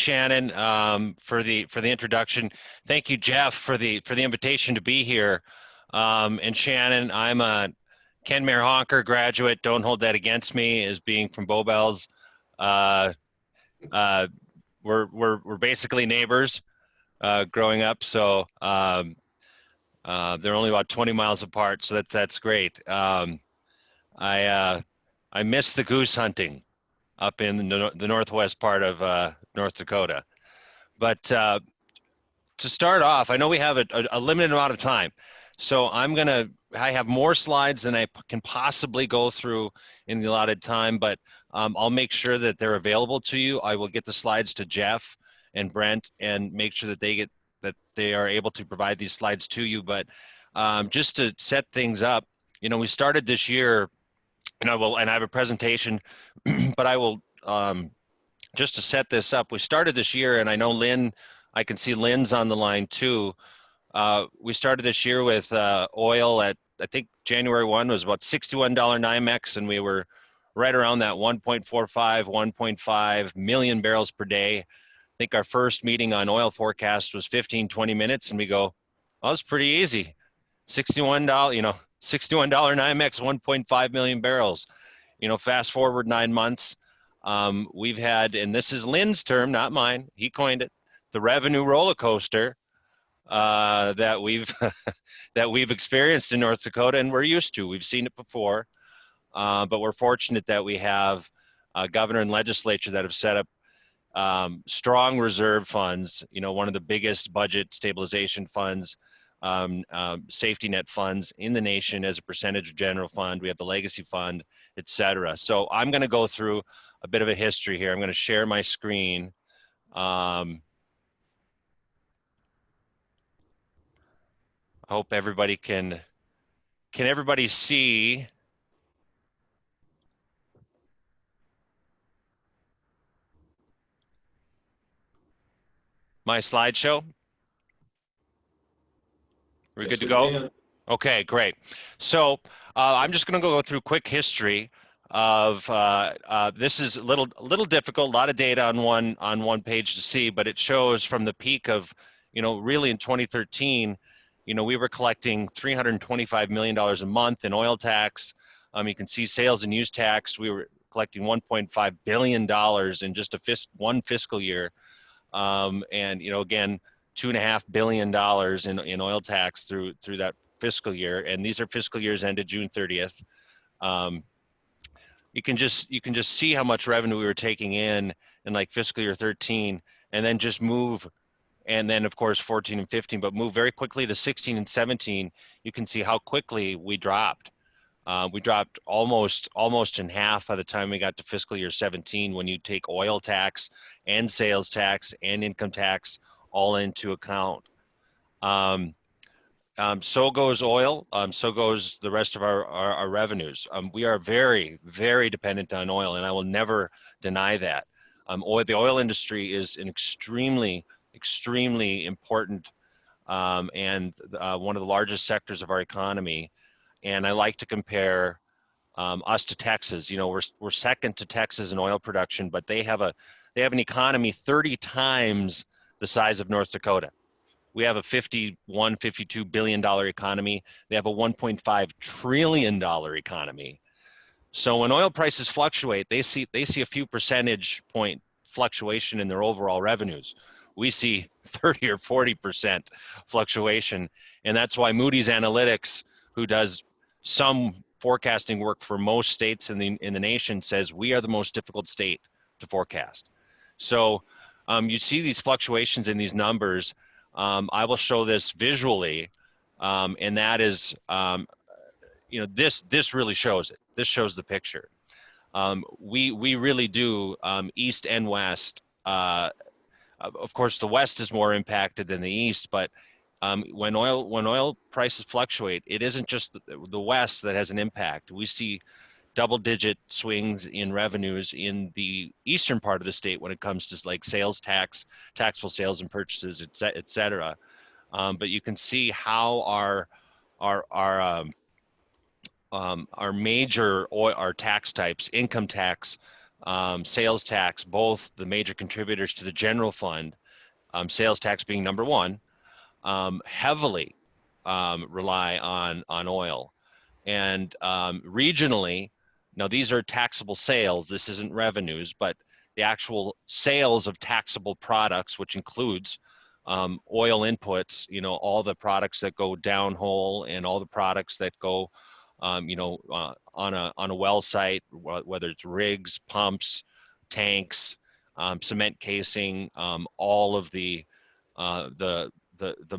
Shannon, for the introduction. Thank you, Jeff, for the invitation to be here. And Shannon, I'm a Ken Mayer Honker graduate. Don't hold that against me as being from Bowbells. Uh, uh, we're basically neighbors growing up, so they're only about 20 miles apart. So that's great. I miss the goose hunting up in the northwest part of North Dakota. But to start off, I know we have a limited amount of time. So I have more slides than I can possibly go through in the allotted time, but I'll make sure that they're available to you. I will get the slides to Jeff and Brent and make sure that they are able to provide these slides to you. But just to set things up, we started this year, and I have a presentation, but I will, just to set this up, we started this year, and I know I can see Lynn's on the line too. We started this year with oil at, I think January 1 was about $61 NYMEX, and we were right around that 1.5 million barrels per day. I think our first meeting on oil forecast was 15, 20 minutes, and we go, oh, it's pretty easy. $61, $61 NYMEX, 1.5 million barrels. Fast forward 9 months, we've had, and this is Lynn's term, not mine, he coined it, the revenue roller coaster that we've that we've experienced in North Dakota, and we're used to. We've seen it before, but we're fortunate that we have a governor and legislature that have set up strong reserve funds. One of the biggest budget stabilization funds, safety net funds in the nation as a percentage of general fund. We have the legacy fund, et cetera. So I'm going to go through a bit of a history here. I'm going to share my screen. I hope everybody can everybody see my slideshow? We're good to go? Okay, great. So I'm just going to go through quick history of this is a little difficult, a lot of data on one page to see, but it shows from the peak of, really in 2013, we were collecting $325 million a month in oil tax. You can see sales and use tax. We were collecting $1.5 billion in just one fiscal year. And, again, $2.5 billion in oil tax through that fiscal year. And these are fiscal years ended June 30th. You can just see how much revenue we were taking in like fiscal year 13, and then just move. And then, of course, 14 and 15, but move very quickly to 16 and 17. You can see how quickly we dropped. We dropped almost in half by the time we got to fiscal year 17 when you take oil tax and sales tax and income tax all into account. So goes oil, so goes the rest of our revenues. We are very, very dependent on oil, and I will never deny that. The oil industry is an extremely important and one of the largest sectors of our economy. And I like to compare us to Texas. We're second to Texas in oil production, but they have an economy 30 times the size of North Dakota. We have a $52 billion economy. They have a $1.5 trillion economy. So when oil prices fluctuate, they see a few percentage point fluctuation in their overall revenues. We see 30 or 40% fluctuation. And that's why Moody's Analytics, who does some forecasting work for most states in the nation, says we are the most difficult state to forecast. So you see these fluctuations in these numbers. I will show this visually, and that is, this really shows it. This shows the picture. We really do, east and west. Of course, the west is more impacted than the east, but when oil prices fluctuate, it isn't just the west that has an impact. We see double-digit swings in revenues in the eastern part of the state when it comes to like sales tax, taxable sales and purchases, et cetera. But you can see how our major tax types, income tax, sales tax, both the major contributors to the general fund, sales tax being number one, heavily rely on oil. And regionally, now these are taxable sales. This isn't revenues, but the actual sales of taxable products, which includes oil inputs, all the products that go downhole and all the products that go, on a well site, whether it's rigs, pumps, tanks, cement casing, all of the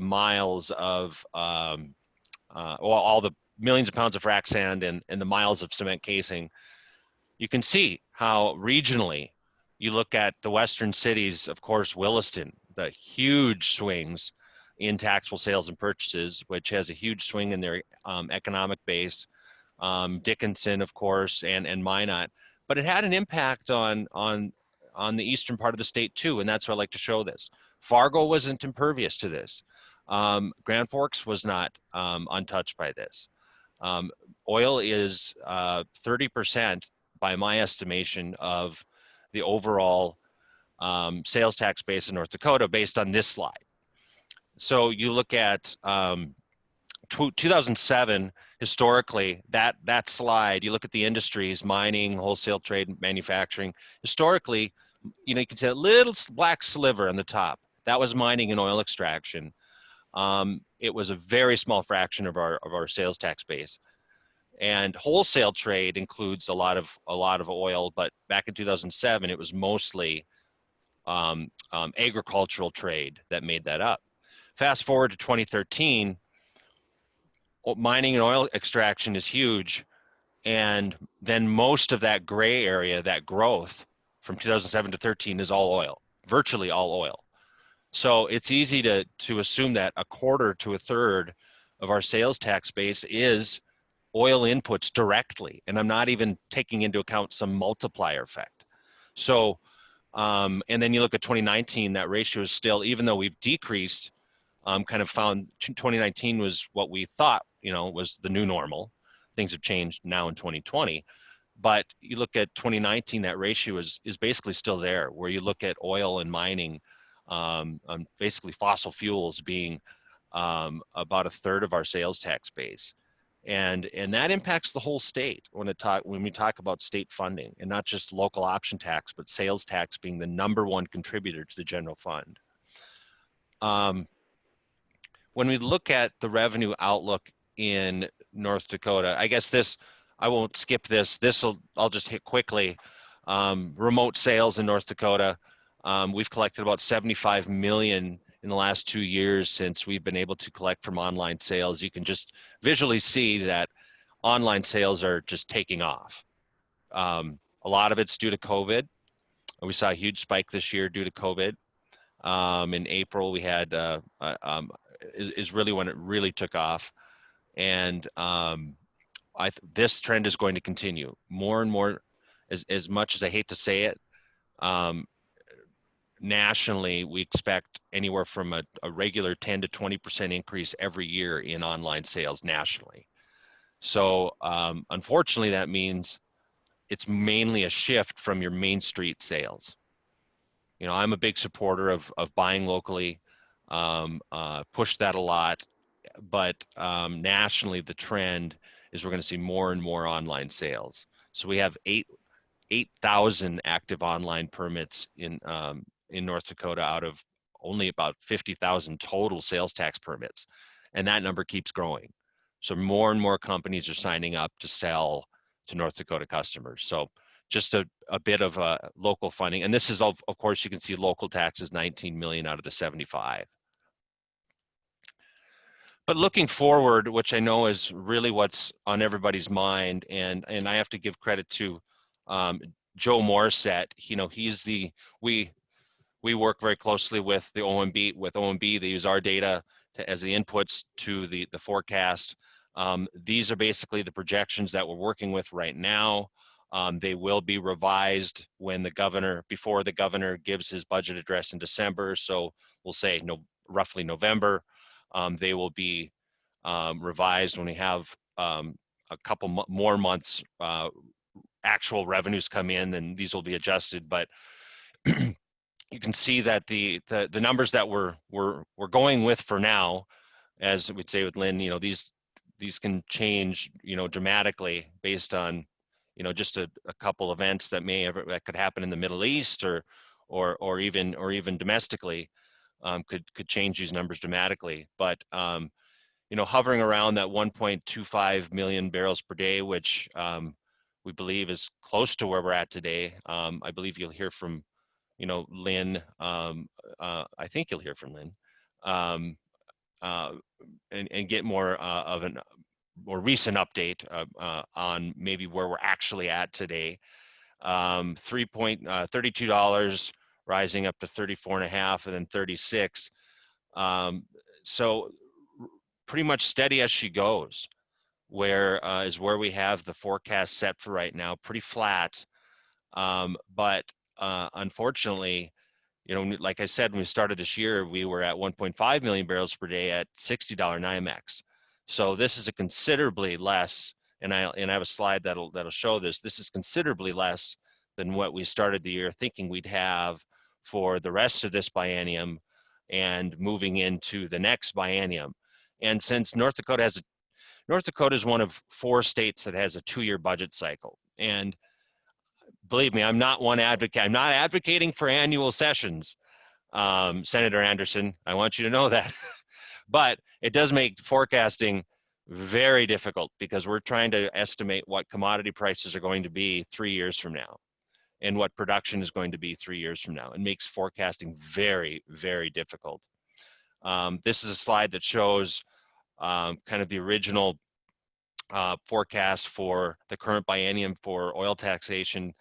miles of all the millions of pounds of frac sand and the miles of cement casing. You can see how regionally you look at the western cities, of course, Williston, the huge swings in taxable sales and purchases, which has a huge swing in their economic base. Dickinson, of course, and Minot, but it had an impact on the eastern part of the state too, and that's why I like to show this. Fargo wasn't impervious to this. Grand Forks was not untouched by this. Oil is 30% by my estimation of the overall sales tax base in North Dakota based on this slide. So you look at 2007, historically, that slide, you look at the industries, mining, wholesale trade, manufacturing, historically, you can see a little black sliver on the top. That was mining and oil extraction. It was a very small fraction of our sales tax base. And wholesale trade includes a lot of oil, but back in 2007, it was mostly agricultural trade that made that up. Fast forward to 2013, mining and oil extraction is huge, and then most of that gray area, that growth from 2007 to 13 is all oil, virtually all oil. So it's easy to assume that a quarter to a third of our sales tax base is oil inputs directly, and I'm not even taking into account some multiplier effect. So, and then you look at 2019, that ratio is still, even though we've decreased, kind of found 2019 was what we thought, was the new normal. Things have changed now in 2020. But you look at 2019, that ratio is basically still there, where you look at oil and mining, basically fossil fuels being about a third of our sales tax base. And that impacts the whole state when we talk about state funding, and not just local option tax, but sales tax being the number one contributor to the general fund. When we look at the revenue outlook in North Dakota, I guess I won't skip this. I'll just hit quickly. Remote sales in North Dakota. We've collected about 75 million in the last 2 years since we've been able to collect from online sales. You can just visually see that online sales are just taking off. A lot of it's due to COVID. We saw a huge spike this year due to COVID. In April, we had is really when it really took off, and this trend is going to continue more and more. As much as I hate to say it, nationally, we expect anywhere from a regular 10 to 20% increase every year in online sales nationally. So unfortunately, that means it's mainly a shift from your main street sales. I'm a big supporter of buying locally, push that a lot, but nationally, the trend is we're going to see more and more online sales. So we have 8,000 active online permits in North Dakota out of only about 50,000 total sales tax permits, and that number keeps growing. So more and more companies are signing up to sell to North Dakota customers. So just a bit of local funding, and this is of course you can see local taxes 19 million out of the 75. But looking forward, which I know is really what's on everybody's mind, and I have to give credit to Joe Morissette. We work very closely with the OMB. With OMB, they use our data as the inputs to the forecast. These are basically the projections that we're working with right now. They will be revised before the governor gives his budget address in December. So we'll say roughly November. They will be revised when we have a couple more months actual revenues come in, then these will be adjusted. But you can see that the numbers that we're going with for now, as we'd say with Lynn, these can change, dramatically based on, just a couple events that could happen in the Middle East or even domestically, could change these numbers dramatically. But hovering around that 1.25 million barrels per day, which we believe is close to where we're at today. I believe you'll hear from, Lynn. I think you'll hear from Lynn, um, uh, and get more of a more recent update on maybe where we're actually at today. $32 rising up to 34.5, and then 36. So pretty much steady as she goes, where is where we have the forecast set for right now, pretty flat. But unfortunately, like I said, when we started this year, we were at 1.5 million barrels per day at $60 NYMEX. So this is a considerably less, and I have a slide that'll show this. This is considerably less than what we started the year thinking we'd have for the rest of this biennium and moving into the next biennium. And since North Dakota is one of 4 states that has a 2-year budget cycle, and believe me, I'm not advocating for annual sessions, Senator Anderson. I want you to know that. But it does make forecasting very difficult because we're trying to estimate what commodity prices are going to be 3 years from now and what production is going to be 3 years from now. It makes forecasting very, very difficult. This is a slide that shows kind of the original forecast for the current biennium for oil taxation,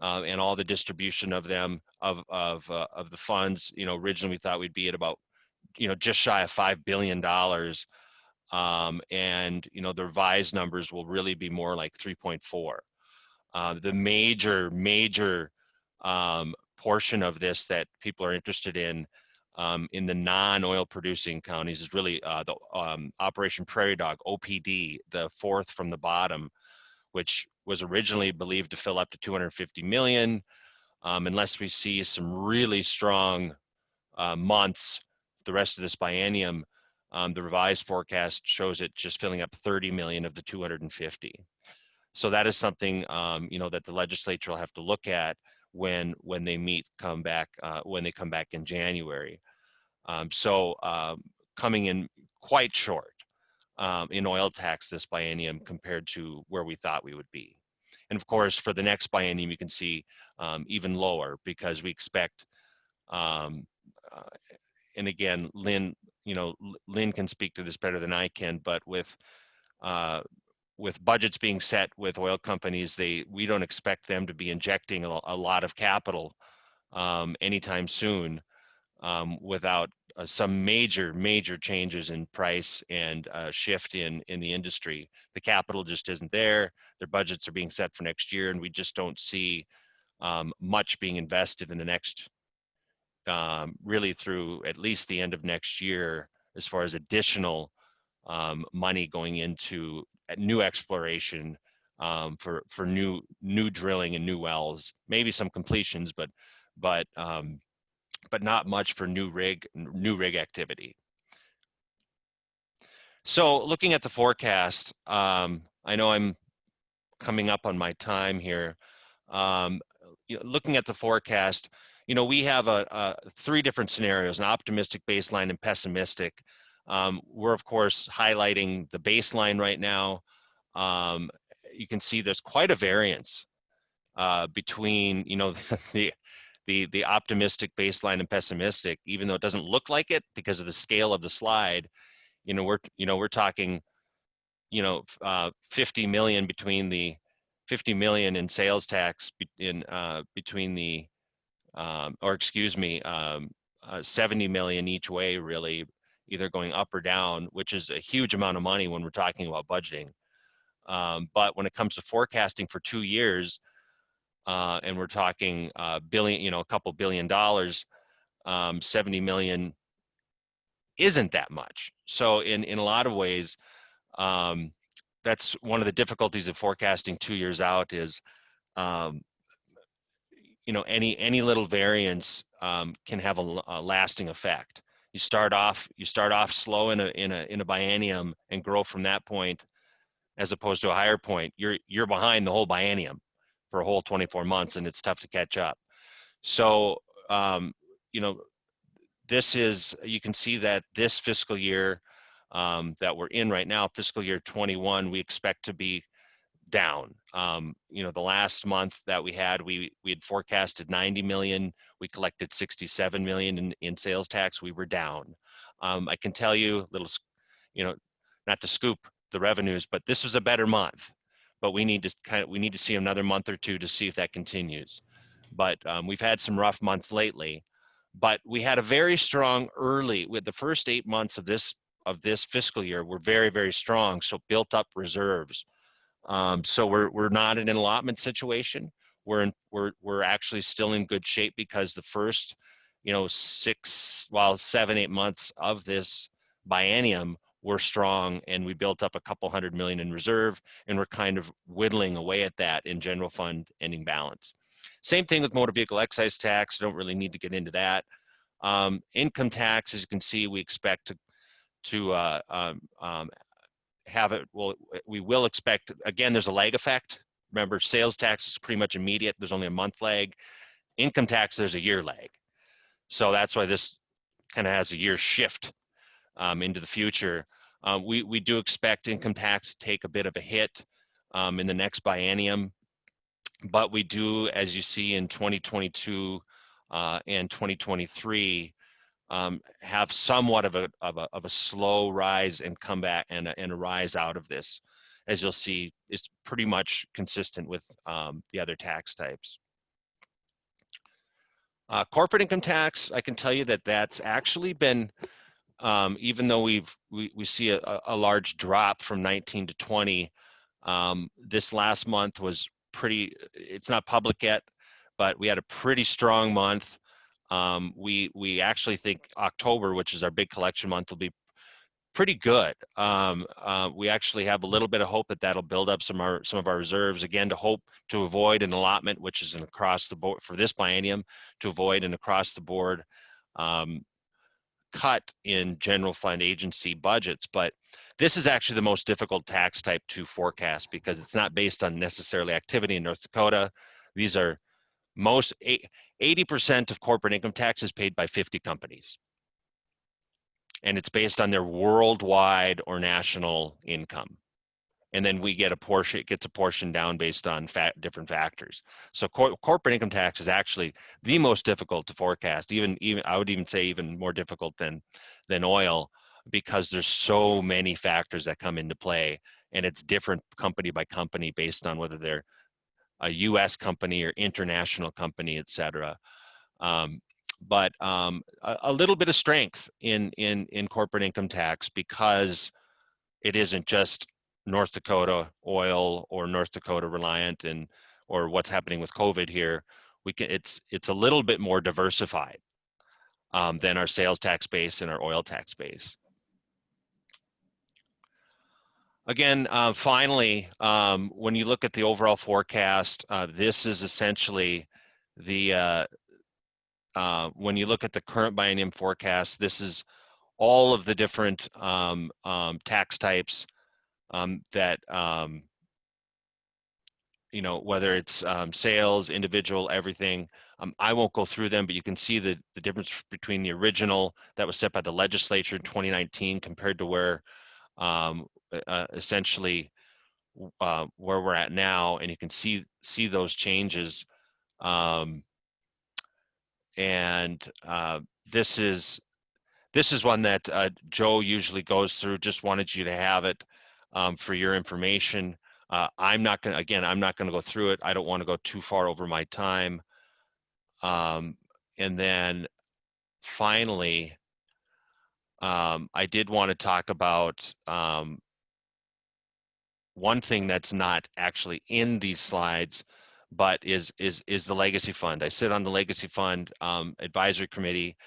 and all the distribution of them of the funds. Originally we thought we'd be at about just shy of $5 billion, and the revised numbers will really be more like 3.4. The major portion of this that people are interested in the non-oil producing counties is really the Operation Prairie Dog, OPD, the 4th from the bottom, which was originally believed to fill up to 250 million, unless we see some really strong months the rest of this biennium. The revised forecast shows it just filling up 30 million of the 250. So that is something that the legislature will have to look at when they come back in January. So coming in quite short in oil tax this biennium compared to where we thought we would be. And of course, for the next biennium, you can see even lower because we expect, and again, Lynn can speak to this better than I can, but with budgets being set with oil companies, we don't expect them to be injecting a lot of capital anytime soon without some major changes in price and shift in the industry. The capital just isn't there. Their budgets are being set for next year, and we just don't see much being invested in the next, really through at least the end of next year, as far as additional money going into new exploration for new drilling and new wells, maybe some completions, but not much for new rig activity. So looking at the forecast, I know I'm coming up on my time here. Looking at the forecast, we have 3 different scenarios: an optimistic, baseline, and pessimistic. We're of course highlighting the baseline right now. You can see there's quite a variance between the optimistic, baseline, and pessimistic, even though it doesn't look like it because of the scale of the slide. We're talking 50 million between the 50 million in sales tax between the 70 million each way, really, either going up or down, which is a huge amount of money when we're talking about budgeting. But when it comes to forecasting for 2 years, and we're talking a couple $billion, 70 million isn't that much. So in a lot of ways, that's one of the difficulties of forecasting 2 years out is um, any little variance can have a lasting effect. You start off slow in a biennium and grow from that point, as opposed to a higher point. You're behind the whole biennium for a whole 24 months, and it's tough to catch up. So um, you know you can see that this fiscal year that we're in right now, fiscal year 21, we expect to be down. The last month that we had forecasted 90 million. We collected 67 million in sales tax. We were down. I can tell you, not to scoop the revenues, but this was a better month. But we need to see another month or two to see if that continues. But we've had some rough months lately. But we had a very strong with the first 8 months of this fiscal year were very, very strong. So built up reserves. So we're not in an allotment situation. We're actually still in good shape because the first, 7, 8 months of this biennium were strong, and we built up a couple $100 million in reserve, and we're kind of whittling away at that in general fund ending balance. Same thing with motor vehicle excise tax. Don't really need to get into that. Income tax, as you can see, we expect to have it. Well, we will expect, again, there's a lag effect. Remember, sales tax is pretty much immediate. There's only a month lag. Income tax, there's a year lag. So that's why this kind of has a year shift into the future. We do expect income tax to take a bit of a hit in the next biennium, but we do, as you see in 2022 and 2023, have somewhat of a slow rise and comeback and a rise out of this. As you'll see, it's pretty much consistent with the other tax types. Corporate income tax, I can tell you that that's actually been, even though we see a large drop from 19 to 20, this last month was it's not public yet, but we had a pretty strong month. We actually think October, which is our big collection month, will be pretty good. We actually have a little bit of hope that that'll build up some of our reserves, again, to avoid an allotment, which is an across the board for this biennium, to avoid an across the board cut in general fund agency budgets. But this is actually the most difficult tax type to forecast because it's not based on necessarily activity in North Dakota. These are 80% of corporate income tax is paid by 50 companies. And it's based on their worldwide or national income. And then we get it gets a portion down based on different factors. So corporate income tax is actually the most difficult to forecast, even I would even say even more difficult than oil, because there's so many factors that come into play, and it's different company by company based on whether they're a U.S. company or international company, et cetera. But a little bit of strength in corporate income tax because it isn't just North Dakota oil or North Dakota reliant or what's happening with COVID here. It's a little bit more diversified than our sales tax base and our oil tax base. Again, finally, when you look at the overall forecast, this is essentially the when you look at the current biennium forecast, this is all of the different tax types that, whether it's sales, individual, everything. I won't go through them, but you can see the difference between the original that was set by the legislature in 2019 compared to where essentially where we're at now, and you can see those changes. This is one that Joe usually goes through. Just wanted you to have it for your information. I'm not going to go through it. I don't want to go too far over my time. And then finally, I did want to talk about one thing that's not actually in these slides, but is the legacy fund. I sit on the legacy fund advisory committee.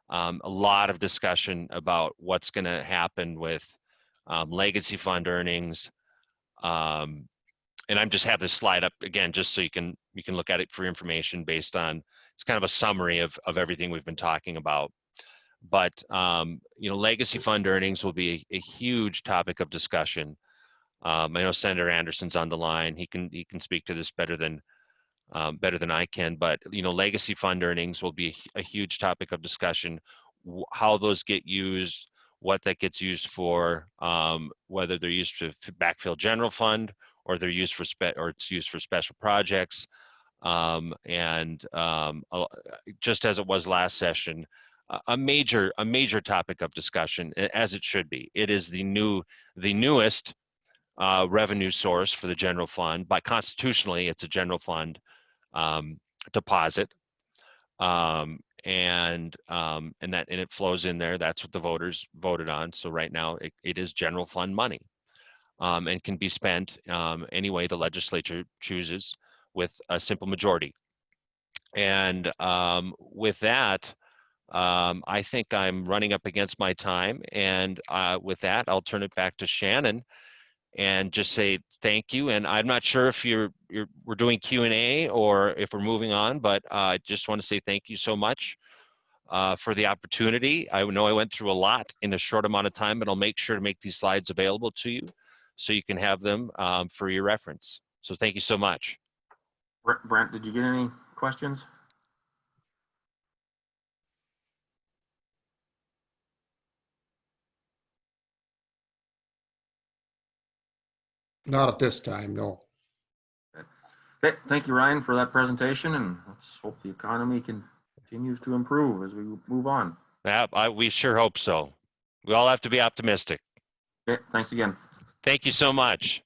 A lot of discussion about what's going to happen with legacy fund earnings. And I'm just have this slide up again, just so you can, you can look at it for information based on, it's kind of a summary of everything we've been talking about. But legacy fund earnings will be a huge topic of discussion. I know Senator Anderson's on the line. He can speak to this better than I can. But legacy fund earnings will be a huge topic of discussion. How those get used, what that gets used for, whether they're used to backfill general fund or they're used for it's used for special projects. Just as it was last session, a major topic of discussion, as it should be. It is the newest revenue source for the general fund. But constitutionally, it's a general fund deposit, and it flows in there. That's what the voters voted on. So right now, it is general fund money, and can be spent any way the legislature chooses with a simple majority. And with that, I think I'm running up against my time. And with that, I'll turn it back to Shannon and just say thank you. And I'm not sure if we're doing Q&A or if we're moving on, but I just want to say thank you so much for the opportunity. I know I went through a lot in a short amount of time, but I'll make sure to make these slides available to you so you can have them for your reference. So thank you so much. Brent, did you get any questions? Not at this time, no. Okay, thank you, Ryan, for that presentation, and let's hope the economy continues to improve as we move on. Yeah, we sure hope so. We all have to be optimistic. Okay, thanks again. Thank you so much.